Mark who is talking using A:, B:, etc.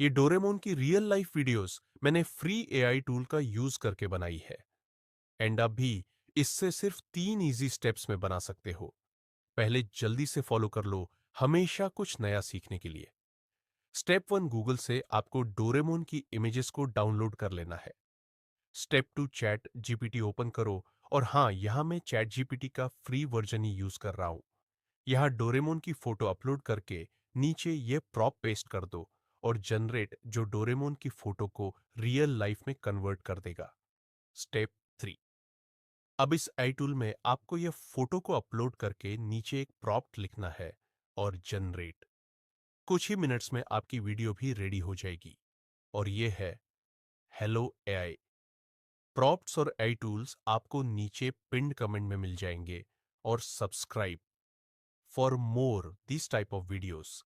A: ये डोरेमोन की real life videos मैंने फ्री एआई टूल का यूज करके बनाई है। एंड आप भी इससे सिर्फ 3 इजी स्टेप्स में बना सकते हो। पहले जल्दी से फॉलो कर लो, हमेशा कुछ नया सीखने के लिए। स्टेप 1, गूगल से आपको डोरेमोन की इमेजेस को डाउनलोड कर लेना है। स्टेप 2, चैट जीपीटी ओपन करो। और हाँ, यहां मैं चैट जीपीटी का फ्री वर्जन ही यूज कर रहा हूं। यहाँ डोरेमोन की फोटो अपलोड करके नीचे ये प्रॉप पेस्ट कर दो और जनरेट जो डोरेमोन की फोटो को रियल लाइफ में कन्वर्ट कर देगा। स्टेप 3, अब इस आई टूल में आपको यह फोटो को अपलोड करके नीचे एक प्रॉप्ट लिखना है और जनरेट। कुछ ही मिनट्स में आपकी वीडियो भी रेडी हो जाएगी। और ये है हेलो एआई। प्रॉप्ट्स और एआई टूल्स आपको नीचे पिन्ड कमेंट में मिल जाएंगे। और subscribe for more this type of videos.